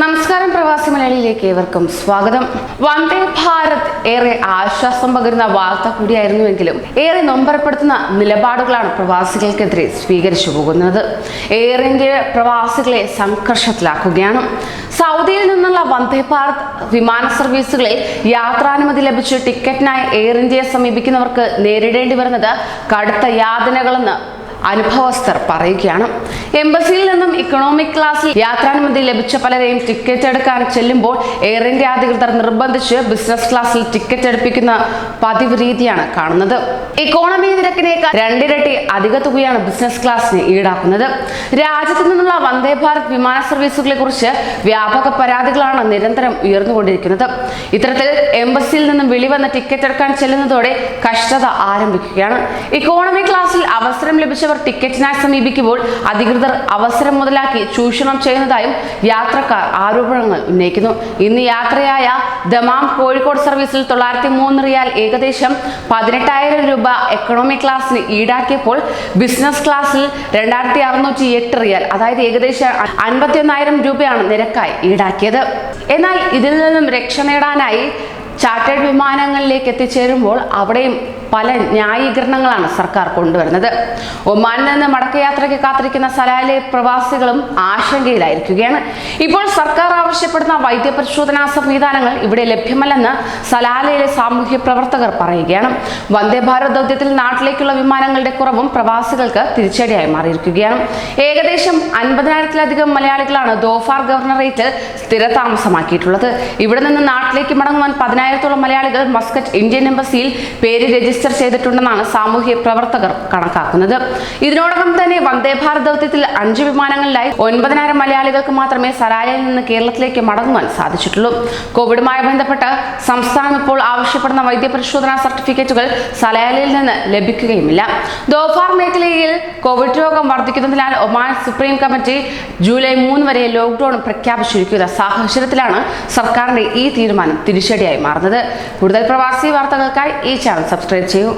നമസ്കാരം, പ്രവാസി മലയാളിയിലേക്ക് ഏവർക്കും സ്വാഗതം. വന്ദേ ഭാരത് ഏറെ ആശ്വാസം പകരുന്ന വാർത്ത കൂടിയായിരുന്നുവെങ്കിലും ഏറെ നൊമ്പരപ്പെടുത്തുന്ന നിലപാടുകളാണ് പ്രവാസികൾക്കെതിരെ സ്വീകരിച്ചു പോകുന്നത്. എയർ ഇന്ത്യ പ്രവാസികളെ സംഘർഷത്തിലാക്കുകയാണ്. സൗദിയിൽ നിന്നുള്ള വന്ദേ ഭാരത് വിമാന സർവീസുകളിൽ യാത്രാനുമതി ലഭിച്ച് ടിക്കറ്റിനായി എയർ ഇന്ത്യയെ സമീപിക്കുന്നവർക്ക് നേരിടേണ്ടി വരുന്നത് കടുത്ത യാതനകളെന്ന് അനുഭവസ്ഥർ പറയുകയാണ്. എംബസിയിൽ നിന്നും ഇക്കണോമിക് ക്ലാസ്സിൽ യാത്രാനുമതി ലഭിച്ച പലരെയും ടിക്കറ്റ് എടുക്കാൻ ചെല്ലുമ്പോൾ എയർ ഇന്ത്യ അധികൃതർ നിർബന്ധിച്ച് ബിസിനസ് ക്ലാസ്സിൽ ടിക്കറ്റ് എടുപ്പിക്കുന്ന പതിവ് രീതിയാണ് കാണുന്നത്. ഇക്കോണമി നിരക്കിനേക്കാൾ രണ്ടിരട്ടി അധിക തുകയാണ് ബിസിനസ് ക്ലാസ്സിന് ഈടാക്കുന്നത്. രാജ്യത്തു നിന്നുള്ള വന്ദേ ഭാരത് വിമാന സർവീസുകളെ കുറിച്ച് വ്യാപക പരാതികളാണ് നിരന്തരം ഉയർന്നുകൊണ്ടിരിക്കുന്നത്. ഇത്തരത്തിൽ എംബസിയിൽ നിന്നും വിളിവന്ന് ടിക്കറ്റ് എടുക്കാൻ ചെല്ലുന്നതോടെ കഷ്ടത ആരംഭിക്കുകയാണ്. ഇക്കോണമി ക്ലാസ്സിൽ അവസരം ലഭിച്ചവർ ടിക്കറ്റിനായി സമീപിക്കുമ്പോൾ അധികൃതർ അവസരം മുതലാക്കി ചൂഷണം ചെയ്യുന്നതായും യാത്രക്കാർ ആരോപണങ്ങൾ ഉന്നയിക്കുന്നു. ഇന്ന് യാത്രയായ ദമാം കോഴിക്കോട് സർവീസിൽ 903 റിയാൽ ഏകദേശം 18,000 രൂപ എക്കണോമി ക്ലാസ്സിന് ഈടാക്കിയപ്പോൾ ബിസിനസ് ക്ലാസ്സിൽ 2,608 റിയാൽ, അതായത് ഏകദേശം 51,000 രൂപയാണ് നിരക്കായി ഈടാക്കിയത്. എന്നാൽ ഇതിൽ നിന്നും രക്ഷ നേടാനായി ചാർട്ടേഡ് വിമാനങ്ങളിലേക്ക് എത്തിച്ചേരുമ്പോൾ അവിടെയും പല ന്യായീകരണങ്ങളാണ് സർക്കാർ കൊണ്ടുവരുന്നത്. ഒമാനിൽ നിന്ന് മടക്കയാത്രയ്ക്ക് കാത്തിരിക്കുന്ന സലാലിലെ പ്രവാസികളും ആശങ്കയിലായിരിക്കുകയാണ്. ഇപ്പോൾ സർക്കാർ ആവശ്യപ്പെടുന്ന വൈദ്യപരിശോധനാ സംവിധാനങ്ങൾ ഇവിടെ ലഭ്യമല്ലെന്ന് സലാലയിലെ സാമൂഹ്യ പ്രവർത്തകർ പറയുകയാണ്. വന്ദേ ഭാരത് ദൗത്യത്തിൽ നാട്ടിലേക്കുള്ള വിമാനങ്ങളുടെ കുറവും പ്രവാസികൾക്ക് തിരിച്ചടിയായി മാറിയിരിക്കുകയാണ്. ഏകദേശം 50,000-ലധികം മലയാളികളാണ് ദോഫാർ ഗവർണറേറ്റിൽ സ്ഥിരതാമസമാക്കിയിട്ടുള്ളത്. ഇവിടെ നിന്ന് നാട്ടിലേക്ക് മടങ്ങുവാൻ 10,000-ഓളം മലയാളികൾ മസ്കറ്റ് ഇന്ത്യൻ എംബസിയിൽ പേര് രജിസ്റ്റർ ചെയ്തിട്ടുണ്ടെന്നാണ് സാമൂഹ്യ പ്രവർത്തകർ കണക്കാക്കുന്നത്. ഇതിനോടകം തന്നെ വന്ദേ ഭാരത് ദൗത്യത്തിൽ 5 വിമാനങ്ങളിലായി 9,000 മലയാളികൾക്ക് മാത്രമേ സലാലയിൽ നിന്ന് കേരളത്തിലേക്ക് മടങ്ങുവാൻ സാധിച്ചിട്ടുള്ളൂ. കോവിഡുമായി ബന്ധപ്പെട്ട് സംസ്ഥാനം ഇപ്പോൾ ആവശ്യപ്പെടുന്ന വൈദ്യപരിശോധനാ സർട്ടിഫിക്കറ്റുകൾ സലാലയിൽ നിന്ന് ലഭിക്കുകയുമില്ല. ദോഫാർ മേഖലയിൽ കോവിഡ് രോഗം വർദ്ധിക്കുന്നതിനാൽ ഒമാൻ സുപ്രീം കമ്മിറ്റി ജൂലൈ 3 വരെ ലോക്ക്ഡൌൺ പ്രഖ്യാപിച്ചിരിക്കുന്ന സാഹചര്യത്തിലാണ് സർക്കാരിന്റെ ഈ തീരുമാനം തിരിച്ചടിയായി മാറുന്നത്. കൂടുതൽ പ്രവാസി വാർത്തകൾക്കായി ഈ ചാനൽ സബ്സ്ക്രൈബ് ചെയ്യൂ.